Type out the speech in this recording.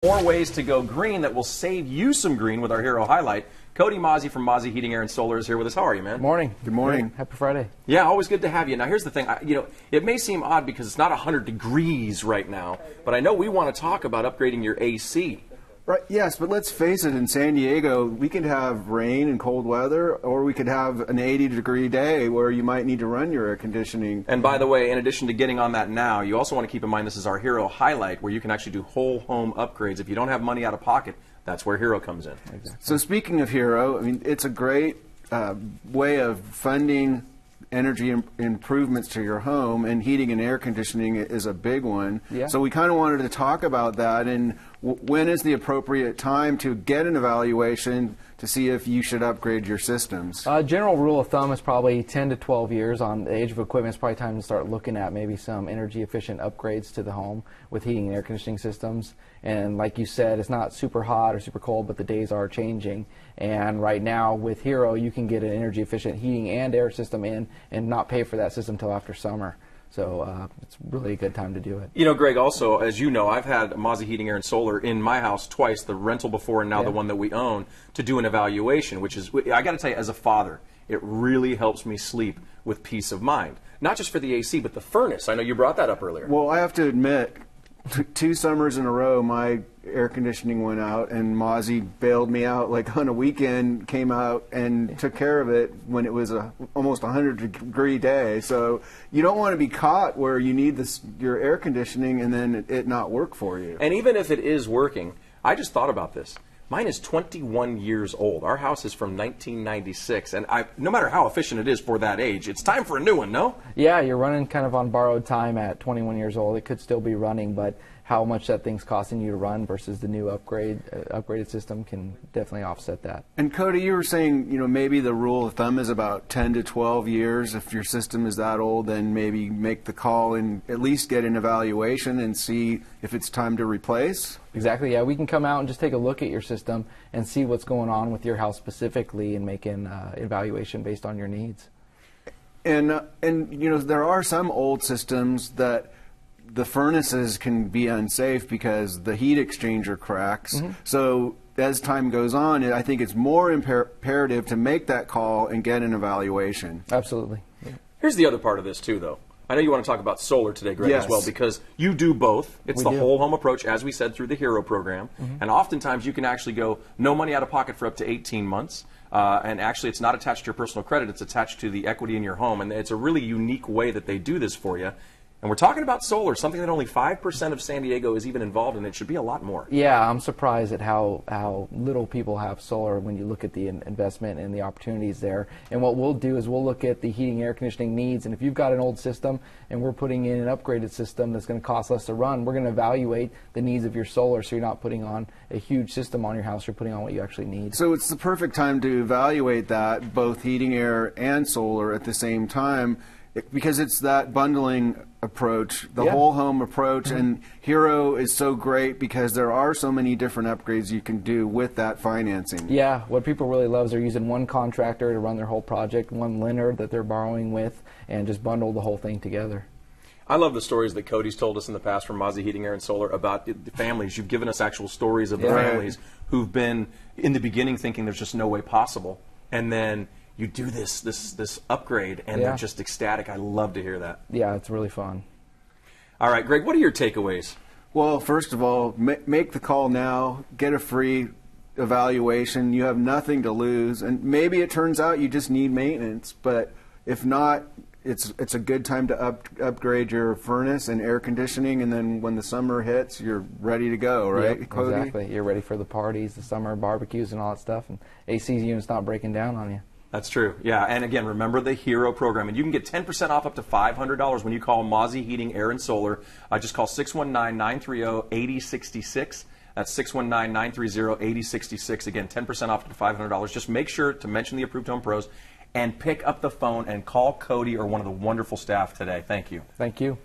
More ways to go green that will save you some green with our hero highlight. Cody Mauzy from Mauzy Heating, Air, and Solar is here with us. How are you, man? Morning. Good morning. Happy Friday. Yeah, always good to have you. Now, here's the thing. It may seem odd because it's not 100 degrees right now, but I know we want to talk about upgrading your AC. Right, yes, but let's face it, in San Diego, we could have rain and cold weather, or we could have an 80-degree day where you might need to run your air conditioning. And by the way, in addition to getting on that now, you also want to keep in mind this is our Hero highlight where you can actually do whole home upgrades. If you don't have money out of pocket, that's where Hero comes in. Exactly. So speaking of Hero, I mean, it's a great way of funding energy improvements to your home, and heating and air conditioning is a big one. Yeah. So we kind of wanted to talk about that, and when is the appropriate time to get an evaluation to see if you should upgrade your systems? General rule of thumb is probably 10 to 12 years on the age of equipment. It's probably time to start looking at maybe some energy efficient upgrades to the home with heating and air conditioning systems. And like you said, it's not super hot or super cold, but the days are changing. And right now with Hero, you can get an energy efficient heating and air system in and not pay for that system until after summer. So it's really a good time to do it. You know, Greg, also, as you know, I've had Mauzy Heating, Air, and Solar in my house twice, the rental before and now the one that we own, to do an evaluation, which is, I got to tell you, as a father, it really helps me sleep with peace of mind. Not just for the AC, but the furnace. I know you brought that up earlier. Well, I have to admit, 2 summers in a row, my air conditioning went out, and Mauzy bailed me out. Like on a weekend, came out and took care of it when it was almost 100-degree day. So you don't want to be caught where you need your air conditioning and then it not work for you. And even if it is working, I just thought about this. Mine is 21 years old. Our house is from 1996, and no matter how efficient it is for that age, it's time for a new one, no? Yeah, you're running kind of on borrowed time at 21 years old. It could still be running, but how much that thing's costing you to run versus the new upgraded system can definitely offset that. And Cody, you were saying, maybe the rule of thumb is about 10 to 12 years. If your system is that old, then maybe make the call and at least get an evaluation and see if it's time to replace. Exactly, yeah. We can come out and just take a look at your system and see what's going on with your house specifically and make an evaluation based on your needs. And there are some old systems that the furnaces can be unsafe because the heat exchanger cracks. Mm-hmm. So as time goes on, I think it's more imperative to make that call and get an evaluation. Absolutely. Yeah. Here's the other part of this too, though. I know you want to talk about solar today, Greg, yes, as well, because you do both. It's the whole home approach, as we said, through the Hero program. Mm-hmm. And oftentimes you can actually go no money out of pocket for up to 18 months. And actually it's not attached to your personal credit. It's attached to the equity in your home. And it's a really unique way that they do this for you. And we're talking about solar, something that only 5% of San Diego is even involved in. It should be a lot more. Yeah, I'm surprised at how little people have solar when you look at the investment and the opportunities there. And what we'll do is we'll look at the heating, air conditioning needs. And if you've got an old system and we're putting in an upgraded system that's going to cost less to run, we're going to evaluate the needs of your solar so you're not putting on a huge system on your house. You're putting on what you actually need. So it's the perfect time to evaluate that, both heating, air, and solar at the same time, because it's that bundling approach, the whole home approach. Mm-hmm. And Hero is so great because there are so many different upgrades you can do with that financing. Yeah, what people really love is they're using one contractor to run their whole project, one lender that they're borrowing with, and just bundle the whole thing together. I love the stories that Cody's told us in the past from Mauzy Heating, Air, and Solar about the families. You've given us actual stories of the families who've been, in the beginning, thinking there's just no way possible. And then you do this upgrade, and they're just ecstatic. I love to hear that. Yeah, it's really fun. All right, Greg, what are your takeaways? Well, first of all, make the call now. Get a free evaluation. You have nothing to lose. And maybe it turns out you just need maintenance. But if not, it's a good time to upgrade your furnace and air conditioning. And then when the summer hits, you're ready to go, right, yep, Cody? Exactly. You're ready for the parties, the summer barbecues, and all that stuff. And AC unit's not breaking down on you. That's true. Yeah, and again, remember the Hero program. And you can get 10% off up to $500 when you call Mauzy Heating, Air, and Solar. Just call 619-930-8066. That's 619-930-8066. Again, 10% off up to $500. Just make sure to mention the Approved Home Pros and pick up the phone and call Cody or one of the wonderful staff today. Thank you. Thank you.